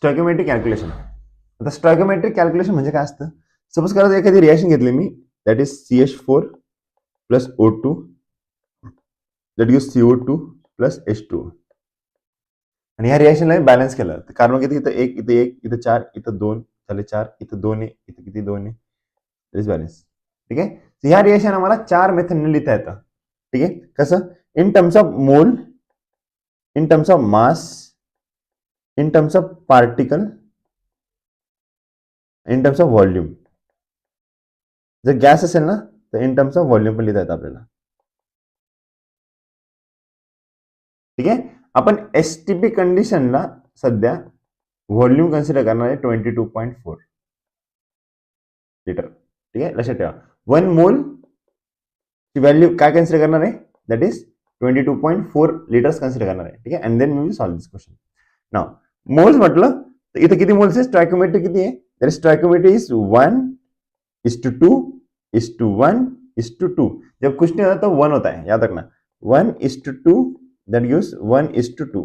Stoichiometric calculation. आता stoichiometric calculation म्हणजे काय असतं? सपोज करा एखादी रिएक्शन घेतली मी, that is CH4 plus O2 that is CO2 plus H2, आणि ह्या रिएक्शनला मी बॅलन्स केलं. कार्बन किती? इथं 1, इथं 1, इथं 4, इथं 2 झाले 4, इथं 2 आहे, इथं किती 2 आहे, इज बॅलन्स. ठीक आहे. ह्या रिएक्शन आम्हाला 4 मेथडने लिहिता येतं. ठीक आहे. कसं? In terms of mole, in terms of mass, in terms of particle, in terms of volume. जर गॅस असेल ना तर इन टर्म्स ऑफ व्हॉल्यूम पण लिहिता येतं आपल्याला. ठीक आहे. आपण STP कंडिशनला सध्या व्हॉल्यूम कन्सिडर करणार आहे 22.4 लिटर. ठीक आहे. लक्षात ठेवा, 1 मोल ची व्हॅल्यू काय कन्सिडर करणार आहे? दॅट इज 22.4 लिटर्स कन्सिडर करणार आहे. ठीक आहे. And then we will solve this question. Now moles म्हटलं तर इथे किती मोल्स आहे? स्टॉइकियोमेट्री किती आहे? That is stoichiometry is 1:2 1:2. जब कुछ नहीं होता तो 1 होता है, याद रखना. 1:2 that gives 1:2.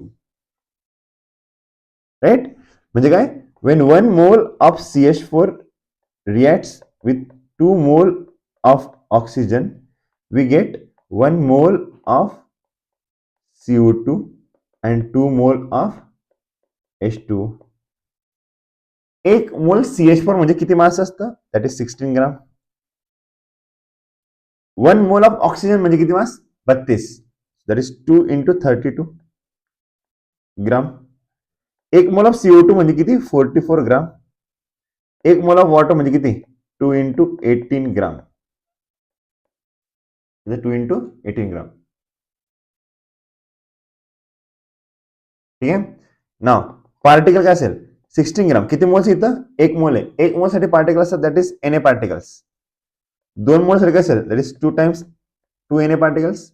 राइट? म्हणजे काय? when 1 mole of CH4 reacts with 2 mole of oxygen, we get 1 mole of CO2 and 2 mole of H2. 1 mole CH4 म्हणजे किती मास असतं? That is 16 gram. 1 mole of oxygen म्हणजे किती मास? 32. That is 2 into 32 gram. 1 mole of CO2 म्हणजे किती? 44 ग्राम. 1 mole of water म्हणजे किती? 2 into 18 ग्राम. 2 into 18 ग्राम. ठीक आहे. नाव पार्टिकल काय असेल? 16 ग्राम. किती मोल्स इथं? 1 मोल आहे. 1 मोल साठी पार्टिकल असतात, that is Na particles. 2 mole साठी काय असेल? That is 2 times 2 Na particles.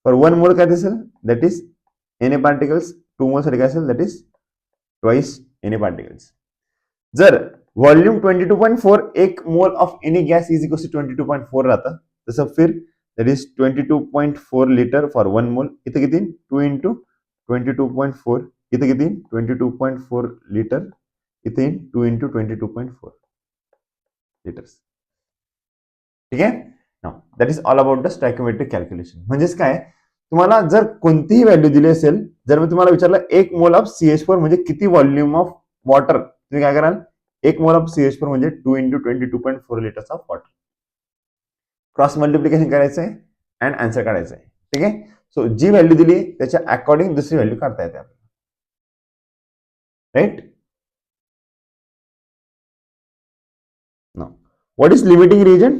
For 1 mole काय असेल? That is Na particles. 2 mole साठी काय असेल? That is twice Na particles. जर volume 22.4 1 mole of any gas is equal to 22.4 राहतं, तसं फिर that is 22.4 litre for 1 mole. इथं किती? 2 into 22.4. इथे किती? 22.4 लिटर. इथे 2 into 22.4 लिटर्स. ठीक आहे. Now that is all about the stoichiometric calculation. म्हणजेच काय? तुम्हाला जर कोणतीही व्हॅल्यू दिली असेल, जर मी तुम्हाला विचारलं 1 मोल ऑफ CH4 म्हणजे किती व्हॉल्यूम ऑफ वॉटर, तुम्ही काय कराल? 1 मोल ऑफ CH4 म्हणजे 2 into 22.4 litres of water. Cross multiplication करायचं आहे अँड आन्सर काढायचं आहे. ठीक आहे. सो जी व्हॅल्यू दिली त्याच्या अकॉर्डिंग दुसरी व्हॅल्यू काढता येते आपल्याला. Right? Now what is limiting reagent?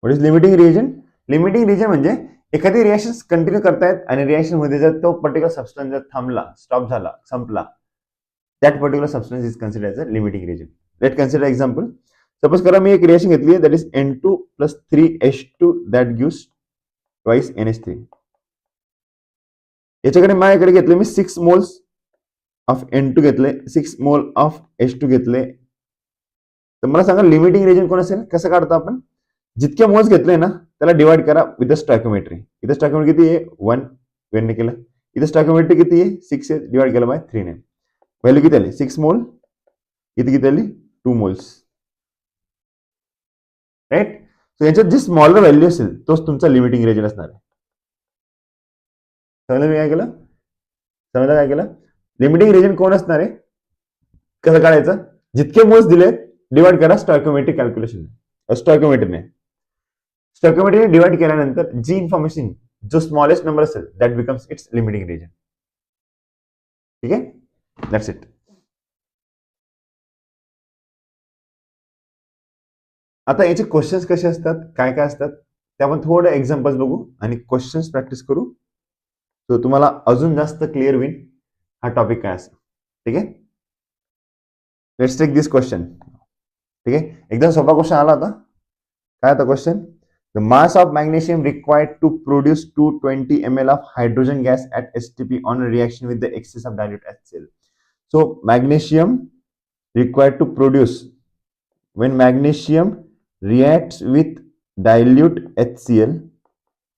What is limiting reagent? Limiting reagent म्हणजे एखादी रिएक्शन कंटिन्यू करतायत आणि रिएक्शन मध्ये जर तो पर्टिक्युलर सबस्टन्स जर थांबला, स्टॉप झाला, संपला, that particular substance is considered as a limiting reagent. Let consider example. Suppose करा मी एक रिएक्शन घेतली आहे, that is N2 plus 3H2 that gives twice NH3. याच्याकडे माझ्याकडे घेतले मी 6 मोल्स ऑफ N2 घेतले, 6 मोल ऑफ H2 घेतले. तर मला सांगा लिमिटिंग रिजन कोण असेल? कसं काढतो आपण? जितके मोल्स घेतले ना त्याला डिवाइड करा विथ द स्टॉइकियोमेट्री. इथे स्टॉइकियोमेट्री किती आहे? 1 वेन केलं. इथे स्टॉइकियोमेट्री किती आहे? 6 आहे. डिवाइड केलं बाय 3 ने. व्हॅल्यू किती आली? 6 मोल. इथे किती आली? 2 मोल्स. राईट? सो याच्यात जी स्मॉलर व्हॅल्यू असेल तोच तुमचा लिमिटिंग रिजन असणार आहे. समजलं मी काय केलं? समजलं काय केलं? लिमिटिंग रिजन कोण असणार आहे? कसं काढायचं? जितके मोल्स दिले डिवाइड करा स्टॉइकियोमेट्रिक कॅल्क्युलेशन. स्टॉइकियोमेट्रीने डिवाइड केल्यानंतर जी इन्फॉर्मेशन जो स्मॉलेस्ट नंबर असेल that becomes its limiting reagent. ठीक आहे. That's it. आता याचे क्वेश्चन्स कसे असतात, काय काय असतात ते आपण थोडं एक्झाम्पल्स बघू आणि क्वेश्चन्स प्रॅक्टिस करू. तो तुम्हाला अजून जास्त क्लिअर होईल हा टॉपिक काय असतो. ठीक आहे. Let's take this question. ठीक आहे. एकदम सोपा क्वेश्चन आला होता. काय होता question? The mass of magnesium required to produce 220 ml of hydrogen gas at STP on a reaction with the excess of dilute HCl. So magnesium required to produce, when magnesium reacts with dilute HCl,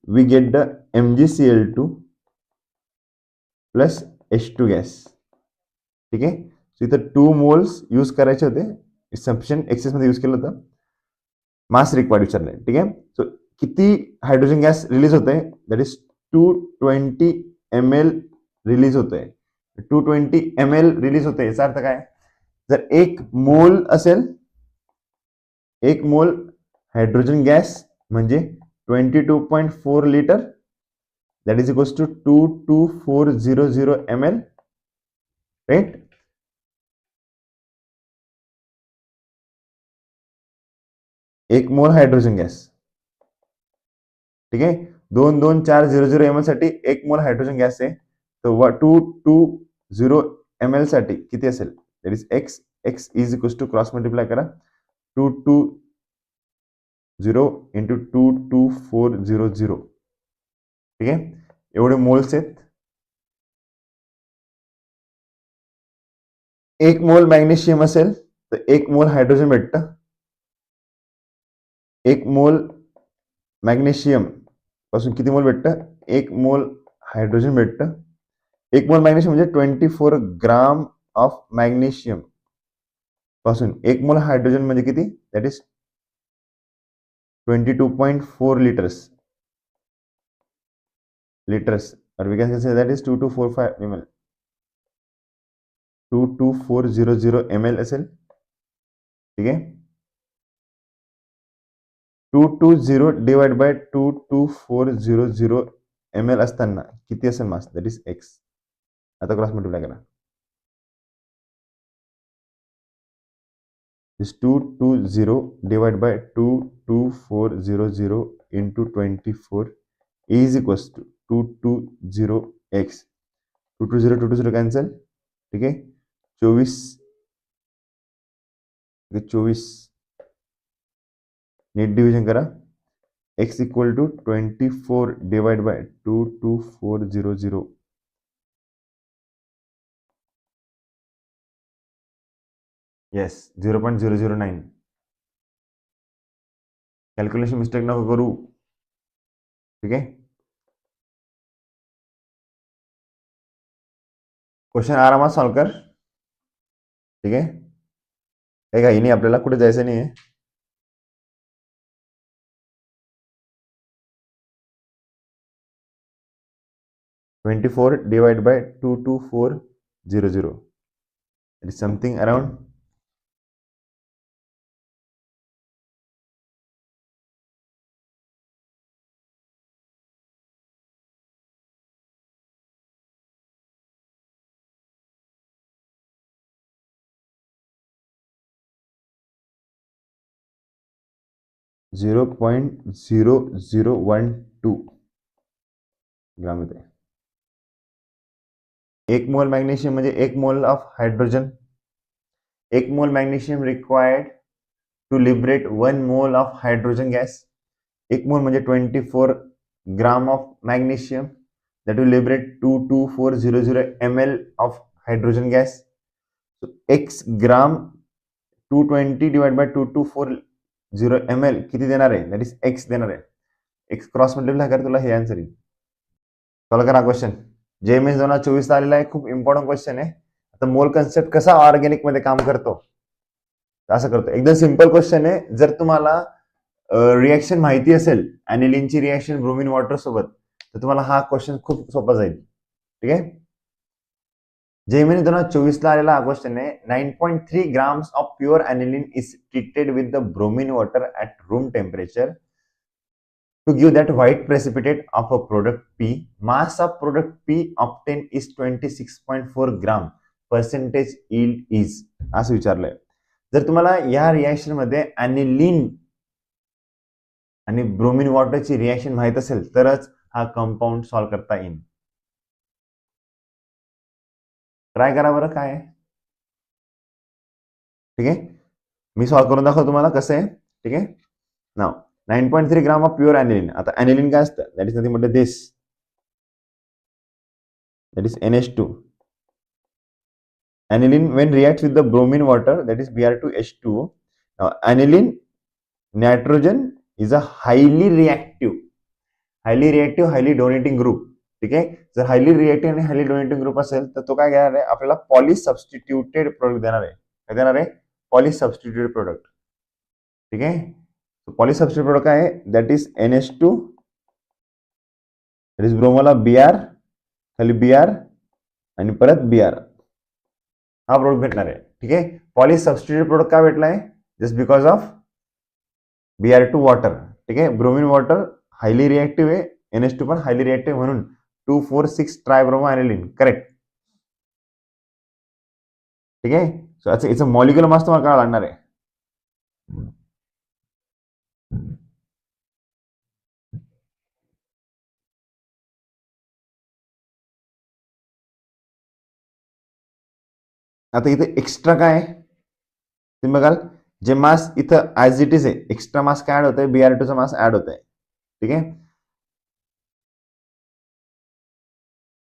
we get the MgCl2 plus H2 gas. ठीक आहे. सो इथं 2 moles use करायचे होते, sufficient access मध्ये use केलं होतं. Mass required विचारलंय. ठीक आहे. सो किती हायड्रोजन गॅस रिलीज होतंय, दॅट इज 220 ml रिलीज होतंय. 220 ml रिलीज होते. याचा अर्थ काय, जर 1 मोल असेल, 1 मोल हायड्रोजन गॅस म्हणजे 22.4 litre, that is equals to 22400 ml, right. एक मोल हायड्रोजन गॅस. ठीक आहे. 22400 ml साठी 1 मोल हायड्रोजन गॅस आहे. तर 220 ml साठी किती असेल, that is x. X is equals to cross multiply करा, 220 इंटू 22400. ठीक आहे. एवढे मोल्स आहेत. 1 मोल मॅग्नेशियम असेल तर 1 मोल हायड्रोजन भेटतं. 1 मोल मॅग्नेशियम पासून किती मोल भेटतं, 1 मोल हायड्रोजन भेटतं. 1 मोल मॅग्नेशियम म्हणजे 24 ग्राम ऑफ मॅग्नेशियम पासून 1 मोल हायड्रोजन म्हणजे किती, दॅट इज 22.4 लिटर्स. और we can say that is 2245 ml. 22400 ml असेल. ठीक आहे. 220 डिवाइड बाय 22400 ml असताना किती असेल मास, दॅट इज एक्स. आता क्रॉस मल्टिप्लाय करा. 220 divide by 22400 into 24 is equals to 220x. 220 cancel. ठीक है. 24 नीट डिविजन करा. x equal to 24 divide by 22400. Yes, 0.009. Calculation mistake नको करू. ठीक आहे. क्वेश्चन आरामात सॉल्व कर. ठीक आहे. काही घाई नाही, आपल्याला कुठे जायचं नाही आहे. $24 divided by 22400. It is something around 0.0012 ग्राम येते. 1 मोल मॅग्नेशियम म्हणजे 1 mole of hydrogen. 1 mole magnesium required to liberate 1 mole of hydrogen gas. 1 mole म्हणजे 24 gram of magnesium, that will liberate 22400 ml of hydrogen gas. So x gram 220 divided by 2240 ml किती देणार आहे, that is x देणार आहे. x cross multiply कर, तुला हे answer येईल. Solve करा क्वेश्चन. JMS 2024 आलेला आहे. खूप इम्पॉर्टंट क्वेश्चन आहे. आता मोल कन्सेप्ट कसा ऑर्गॅनिक मध्ये काम करतो, असं करतो. एकदम सिंपल क्वेश्चन आहे. जर तुम्हाला रिएक्शन माहिती असेल, ॲनिलीनची रिएक्शन ब्रोमीन वॉटर सोबत, तर तुम्हाला हा क्वेश्चन खूप सोपा जाईल. ठीक आहे. जेमिनी 2024 ला आलेला हा क्वेश्चन आहे. 9.3 grams of pure aniline is treated with the bromine water at room temperature to give that white precipitate of a product P. Mass of product P obtained is 26.4 gram. Percentage yield is, असं विचारलंय. जर तुम्हाला या reaction मध्ये ॲनिलीन आणि bromine वॉटरची reaction माहित असेल तरच हा कंपाऊंड सॉल्व करता येईल. ट्राय करा बरं काय आहे. ठीक आहे. मी सॉल्व करून दाखवतो तुम्हाला कसं आहे. ठीक आहे. नाव 9.3 ग्राम ऑफ प्युअर ॲनिलीन. आता ॲनिलीन काय असतं, that is nothing but this, that is NH2. ॲनिलीन when reacts with the bromine water, that is Br2H2O. Now aniline nitrogen is a highly reactive. Highly reactive highly donating group. ठीक आहे, जर highly reactive आणि highly donating group असेल तर तो काय घेणार आहे, आपल्याला पॉलिसबस्टिट्युटेड प्रोडक्ट देणार आहे. काय देणार आहे, पॉलिसबस्टिट्युटेड प्रोडक्ट. ठीक आहे, पॉलिसबस्टिट्युटेड प्रोडक्ट काय आहे, that is NH2, that is ब्रोमोला Br, खाली Br आणि परत Br, हा प्रोडक्ट भेटणार आहे. ठीक आहे, पॉलिसबस्टिट्युटेड प्रोडक्ट का भेटलाय, just because of Br2 water. ठीक आहे, ब्रोमिन वॉटर हायली रिएक्टिव्ह आहे, NH2 पण हायली रिएक्टिव्ह म्हणून 2,4,6 ट्रायब्रोमो ॲनिलीन. करेक्ट. ठीक आहे, सो अच्छा याचं मॉलिक्युलर मास तुम्हाला काय लागणार आहे. आता इथे एक्स्ट्रा काय आहे तुम्ही बघाल, जे मास इथं ऍज इट इज आहे, एक्स्ट्रा मास काय ऍड होत आहे, Br2 चा मास ऍड होत आहे. ठीक आहे,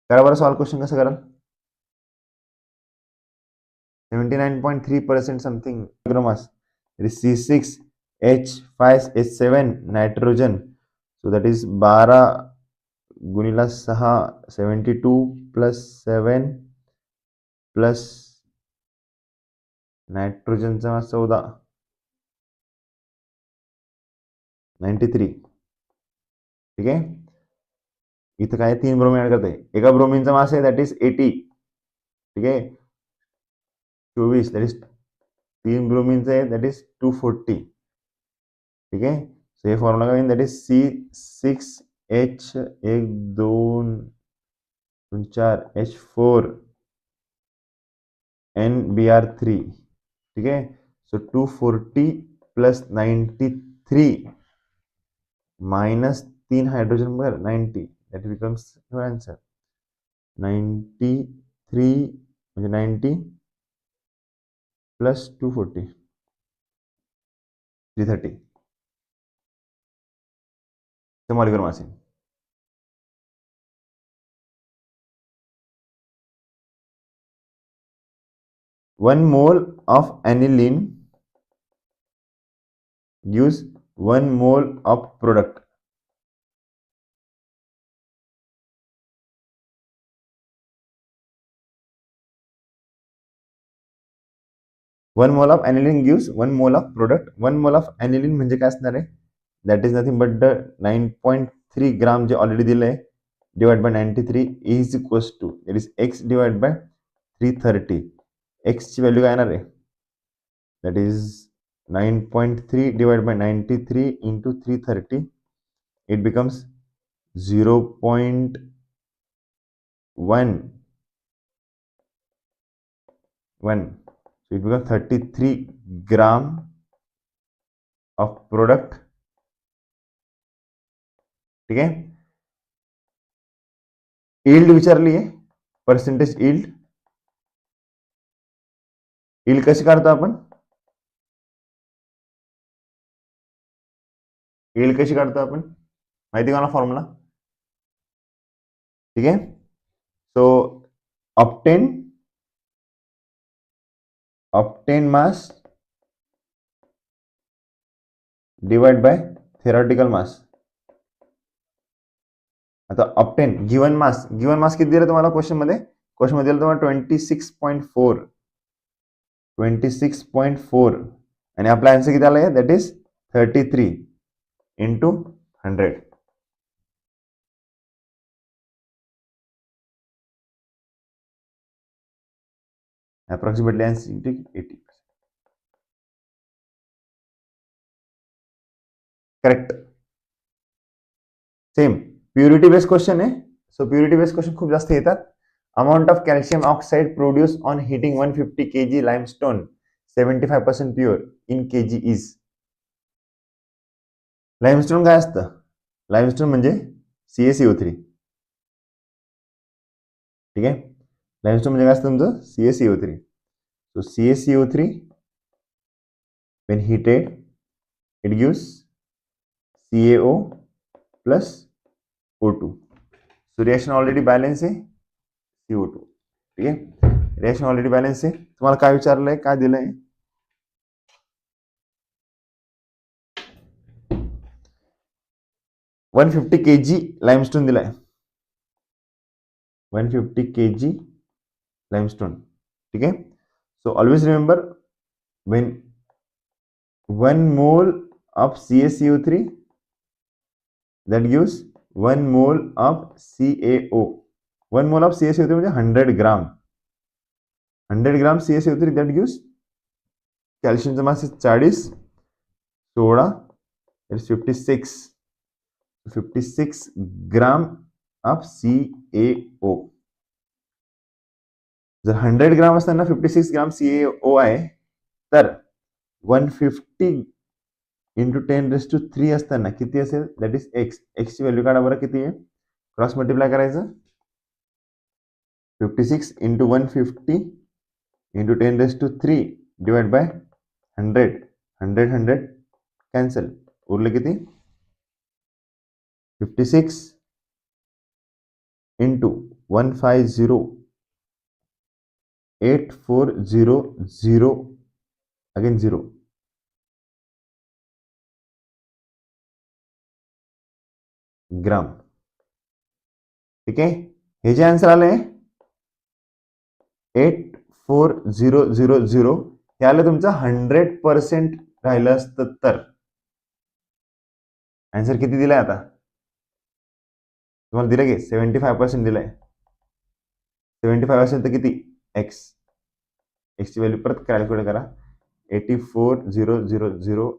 करा बरं सॉल्व. क्वेश्चन कसं कराल, 79.3% something mass, C6H5H7 nitrogen, so that is 12 गुणिला 6 72 प्लस 7 प्लस नायट्रोजनचा मास 14 93. ठीक आहे, इथं काय 3 ब्रोमीन ऍड करते, एका ब्रोमीनचा मास आहे दॅट इज 80. ठीक आहे, 24, दॅट इज 3 ब्रोमीनचं आहे दॅट इज 240. ठीक आहे, सो हे फॉर्म्युला काय that is C6H 1 2 4 H4 NBr3. ठीक आहे, सो 240 प्लस 93 मायनस 3 हायड्रोजन पर 90, दॅट बिकम्स युअर आन्सर. 93 म्हणजे 90 प्लस 240 330. मॉलिक्युलर मास आहे. 1 mole of aniline gives 1 mole of product. One mole of aniline gives 1 mole of product. 1 mole of aniline म्हणजे काय असणार आहे, that is nothing but the 9.3 gram जे already दिलंय divide by 93 is equals to that is x divide by 330. x ची value काय येणार आहे, that is 9.3 divide by 93 into 330, it becomes 0.1 so it becomes 33 gram of product. ठीक आहे, yield विचारली आहे, पर्सेंटेज यील्ड. यील्ड कशी काढतो आपण, यील्ड कशी काढतो आपण माहिती का ना फॉर्म्युला. ठीक आहे, so obtained mass divide by theoretical mass. आता ऑप्टेन गिवन मास किती दिलं तुम्हाला क्वेश्चन मध्ये दिलं तुम्हाला 26.4 आणि आपला आन्सर किती आला आहे, that is 33 into 100. Approximately answer 80. Correct. Same purity based question आहे, सो प्युरिटी बेस्ड क्वेश्चन खूप जास्त येतात. Amount of calcium oxide produce on heating 150 kg limestone 75% pure in kg is. Limestone काय असतं, लाइमस्टोन म्हणजे CaCO3. ठीक आहे, लाइमस्टोन म्हणजे काय असतं तुमचं CaCO3. So CaCO3 when heated it gives CaO plus O2. So reaction already balance आहे CO2. ठीक आहे, रिएक्शन ऑलरेडी बॅलन्स आहे. तुम्हाला काय विचारलंय, काय दिलंय, 150 kg लाइमस्टोन दिलाय. 150 kg लाइमस्टोन. ठीक आहे. So always remember, when 1 mole of CaCO3 that gives 1 mole of CaO. 1 mole of CaCO3 म्हणजे 100 gram. 100 gram CaCO3 that gives कॅल्शियमचा mass 40, 16 is 56. 56 gram of CaO. जर 100 ग्राम असताना 56 ग्राम CaO आहे, तर 150 इंटू 10⁻³ असताना किती असेल? That is x. एक्सची व्हॅल्यू काढा बरं, किती आहे? क्रॉस मल्टिप्लाय करायचं. 56 into 150 into 10⁻³ divide by 100. 100 cancel. उरलं किती? 56 इंटू 150 8400 अगेन 0 ग्राम. ठीक आहे. हे जे आन्सर आले 84000, हे आलं तुमचं 100% राहिलं असतं तर. आन्सर किती दिलाय आता तुम्हाला? दिलं की 75% दिलाय. 75 असेल तर किती? एक्स. एक्सची व्हॅल्यू परत कॅल्क्युलेट करा. 84000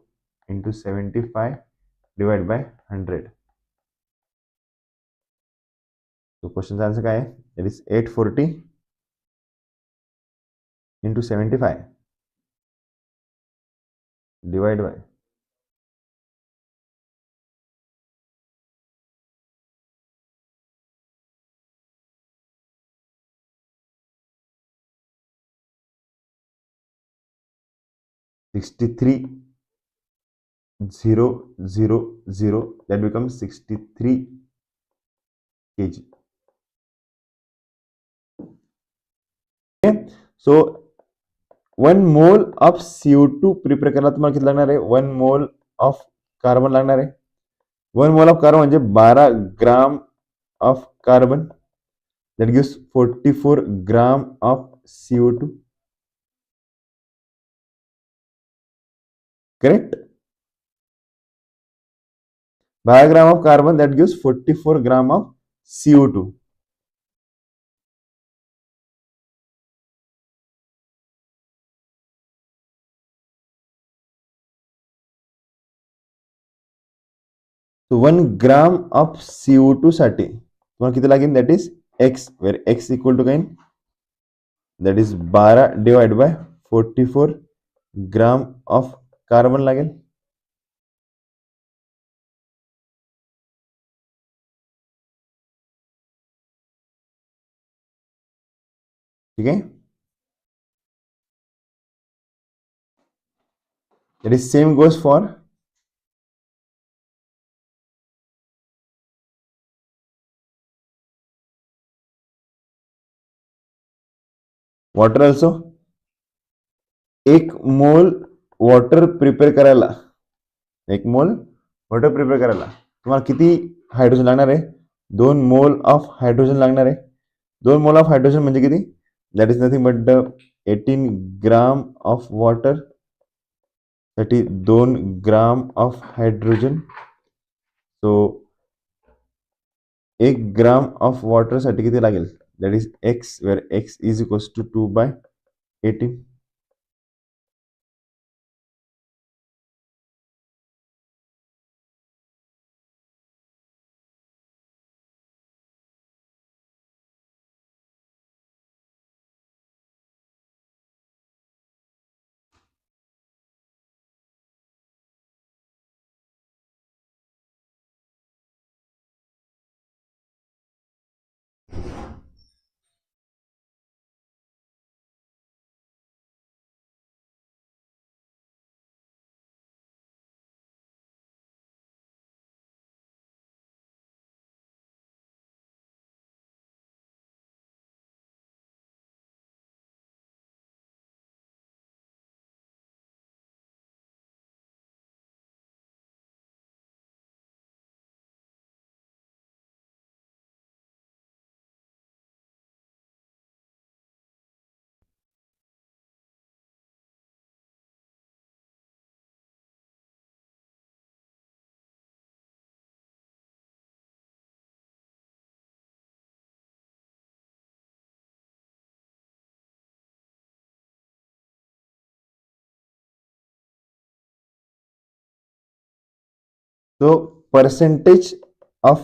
इंटू 75 डिवाइड बाय 100. तो क्वेश्चनचा आन्सर काय आहे? That is 840 into 75 divide by 63,000. That becomes 63 kg. Okay. So 1 mole of CO2 prepare करायला तुम्हाला किती लागणार आहे? 1 mole ऑफ कार्बन लागणार आहे. 1 mole ऑफ कार्बन म्हणजे 12 gram of carbon. That gives 44 gram of CO2. Correct? 12 gram of carbon that gives 44 gram of CO2. So 1 gram of CO2 साठी तुम्हाला किती लागेल? That is x, where x equal to काइन that is 12 divide by 44 gram of carbon लागेल. ठीक आहे. That is same goes for water also. 1 mole water prepare करायला, 1 mole water prepare करायला तुम्हाला किती हायड्रोजन लागणार आहे? 2 मोल ऑफ हायड्रोजन लागणार आहे. 2 मोल ऑफ हायड्रोजन म्हणजे किती? That is nothing but 18 gram of water साठी 2 gram of hydrogen. So 1 gram of water साठी किती लागेल? That is x, where x is equals to 2/18. तो पर्सेंटेज ऑफ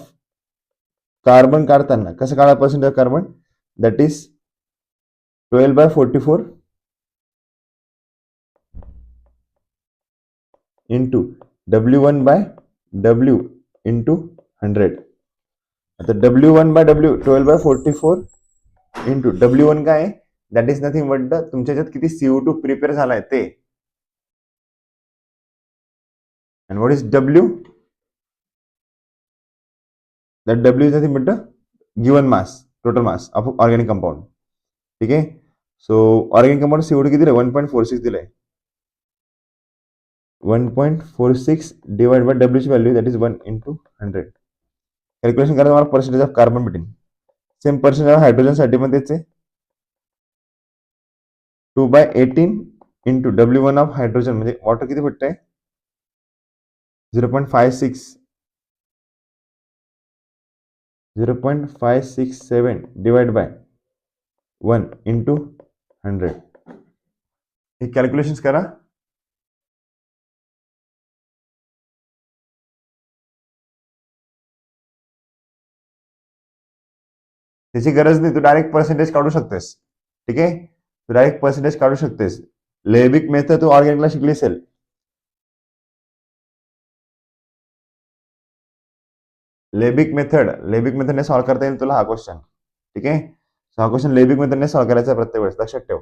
कार्बन काढताना कसं काढा percentage of carbon, that is 12/44 into W1/W into 100. आता W1/W 12/44 into W1 काय आहे, that is nothing but the तुमच्या ह्याच्यात किती CO2 प्रिपेअर झालाय ते, and what is W, that W is nothing but the given mass, total mass of organic compound. ठीक आहे. सो ऑर्गॅनिक कंपाऊंड CO2 किती दिलाय, 1.46 दिलाय. 1.46 डिवाइड बाय W ची value that is 1 into 100. Calculation करा तुम्हाला पर्सेंटेज ऑफ कार्बन भेटेल. Same percentage of hydrogen साठी पण त्याचे 2/18 इंटू W1 ऑफ हायड्रोजन म्हणजे वॉटर किती भेटतंय 0.56 0.567 डिवाइड बाय 1 इंटू 100. हे कॅल्क्युलेशन करा. त्याची गरज नाही, तू डायरेक्ट पर्सेंटेज काढू शकतेस. ठीक आहे, तू डायरेक्ट पर्सेंटेज काढू शकतेस. लेबिक मेथड तू ऑर्गॅनिकला शिकली असेल. लेबिक मेथडने सॉल्व्ह करता येईल तुला हा क्वेश्चन. ठीक आहे, हा क्वेश्चन लेबिक मेथडने सॉल्व्ह करायचा प्रत्येक वेळेस, लक्षात ठेव.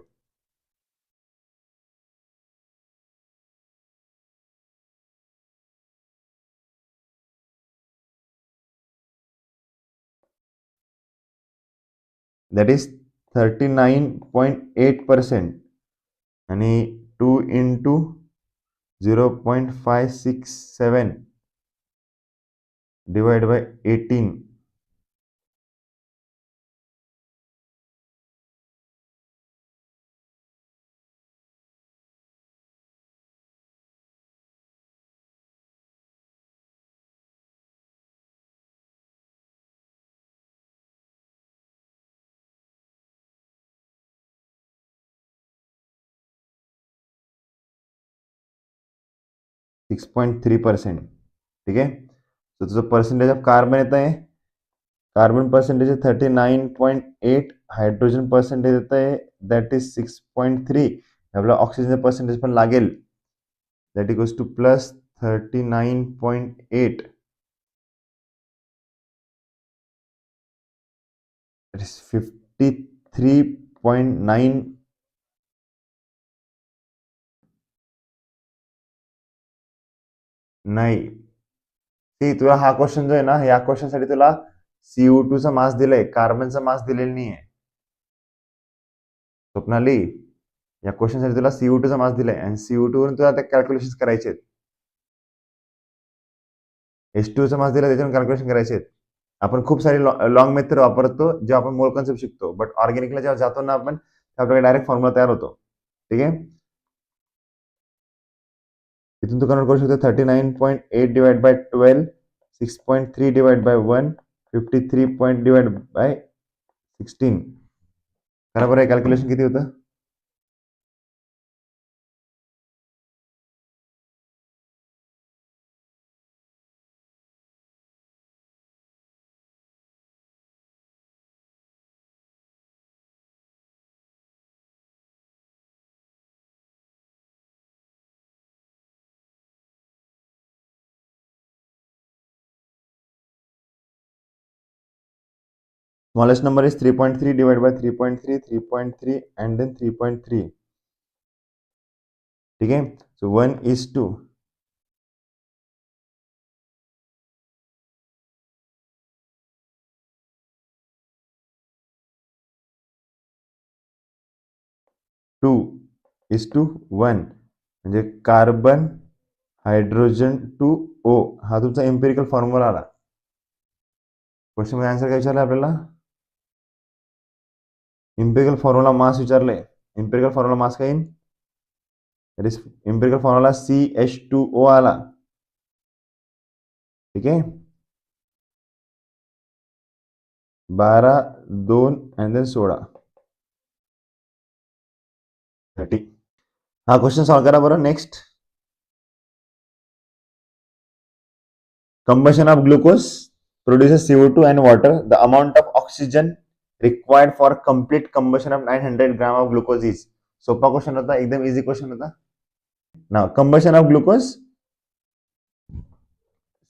दॅट इज 39.8% आणि 2 इंटू 0.567 डिवाइड बाय 18 6.3%. ठीक आहे, तर तुझं पर्सेंटेज ऑफ कार्बन येत आहे, कार्बन पर्सेंटेज 39.8, हायड्रोजन पर्सेंटेज येत आहे दॅट इज 6.3. आपला ऑक्सिजन पर्सेंटेज पण लागेल, that equals two plus 39.8, that is 53.9. नाही, ते तुला हा क्वेश्चन जो आहे ना, या क्वेश्चन साठी तुला CO2 चा मास दिलाय, कार्बनचा मास दिलेला नाहीये. स्वप्नाली, या क्वेश्चन साठी तुला CO2 चा मास दिलाय आणि CO2 वरून तुला कॅल्क्युलेशन करायचे आहेत. H2 चा मास दिला त्याच्यावर कॅल्क्युलेशन करायचे आहेत. आपण खूप सारी लॉंग मेथड वापरतो जेव्हा आपण मोल कन्सेप्ट शिकतो, बट ऑर्गॅनिकला जेव्हा जातो ना आपण, आपल्याकडे डायरेक्ट फॉर्म्युला तयार होतो. ठीक आहे, इथून तू कन्वर्ट करू शकतो 39.8 divide by 12, 6.3 divide by 1, 53 point divide by 16. करा बरं, कॅल्क्युलेशन किती होतं. Smallest number is 3.3 divided by 3.3, 3.3 and then 3.3. ठीक है, so 1:2. टू इज टू 1 म्हणजे कार्बन हायड्रोजन टू O हा तुमचा एम्पिरिकल फॉर्म्युला आला. क्वेश्चन मध्ये आन्सर काय विचारलं आपल्याला, एम्पिरिकल फॉर्म्युला मास विचारले. एम्पिरिकल फॉर्म्युला मास काय येईल, that is empirical formula CH2O आला. ठीक आहे, 12, 2 आणि देन 16, 30. हा क्वेश्चन सॉल्व करा बरं. Next combustion of glucose produces CO2 and water. The amount of oxygen required for complete combustion of 900 gram of glucose is. सोपा क्वेश्चन होता, एकदम इजी क्वेश्चन होता. Now combustion of glucose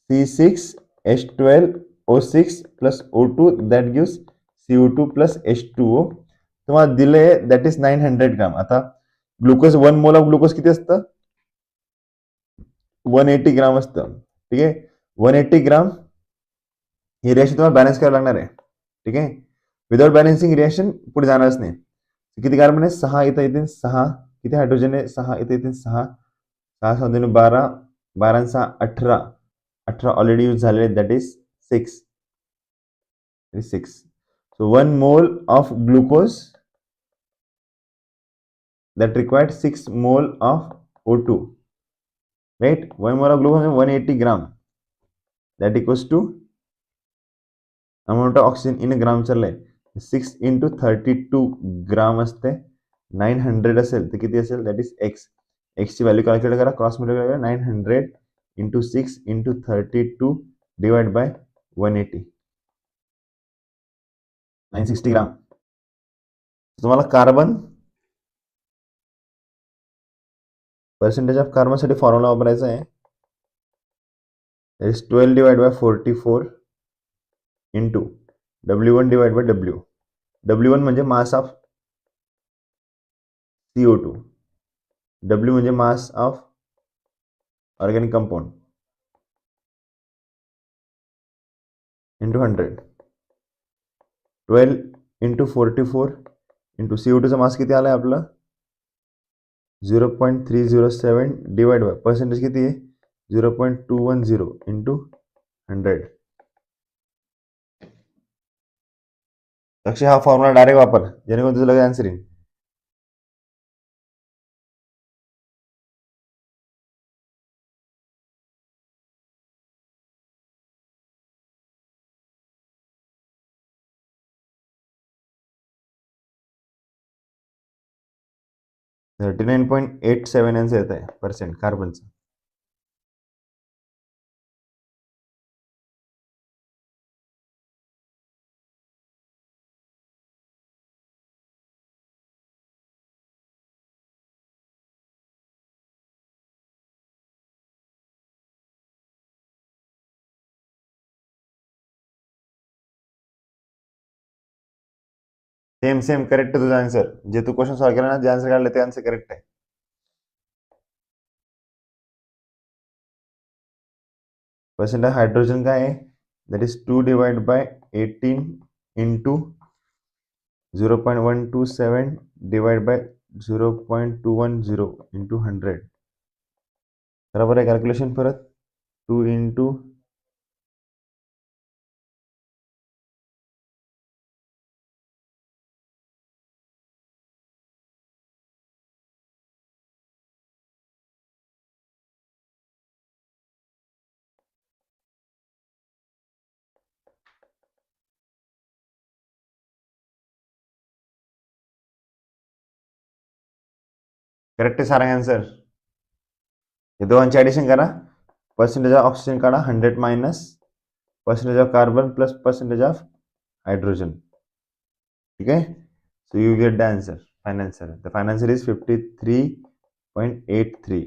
C6H12O6 plus O2 that gives CO2 plus H2O. तुम्हाला दिले that is 900 ग्राम. आता glucose 1 mole of glucose किती असतं? 180 ग्राम असतं. ठीक आहे, 180 ग्राम ही रिएक्शन तुम्हाला बॅलन्स करायला लागणार आहे. ठीक आहे, विदाउट बॅलन्सिंग रिएक्शन पुढे जाणारच नाही. किती कार्बन आहे? 6 इथं येतील 6. किती हायड्रोजन आहे? 6 इथं येतील 6. 6 7 12, 12 6 18. 18 ऑलरेडी यूज झालेले, that is 6. 6. So 1 mole of glucose that required 6 mole of O2. Right? 1 mole of glucose 180 gram. That equals to amount of oxygen in a gram चाललंय 6 into 32 ग्राम असते. 900 असेल तर किती असेल? That is x. एक्सची value calculate करा, cross multiply करा. 900 into 6 into 32 divide by 180, 960 gram. तुम्हाला कार्बन पर्सेंटेज ऑफ कार्बन साठी फॉर्म्युला वापरायचा आहे. Is 12 divide by 44 into W1 divide by W. W1 म्हणजे मास ऑफ CO2, W म्हणजे mass of organic compound into 100. 12 into 44 into CO2चा mass किती आलाय आपलं? 0.307 डिवाइड बाय पर्सेंटेज किती आहे? 0.210 इंटू 100. लक्ष, हा फॉर्म्युला डायरेक्ट वापर जेणेकरून तुझं लगेच आन्सर येईल. $39.87 यांचं येत आहे पर्सेंट कार्बनचं. सेम सेम करेक्ट तुझा आन्सर. जे तू क्वेश्चन सॉल्व केला ना, जे आन्सर काढले ते आन्सर करेक्ट आहे. पर्सेंट हायड्रोजन काय आहे? That is 2 divide by 18 into 0.127 divide by 0.210 into 100. बरोबर आहे कॅल्क्युलेशन परत. 2 इंटू करेक्ट आहे सारा आन्सर. हे दोघांची ॲडिशन करा. पर्सेंटेज ऑफ ऑक्सिजन काढा, 100 minus percentage of carbon plus percentage of hydrogen. ठीक आहे, so you get the answer. Final answer, the final answer is 53.83.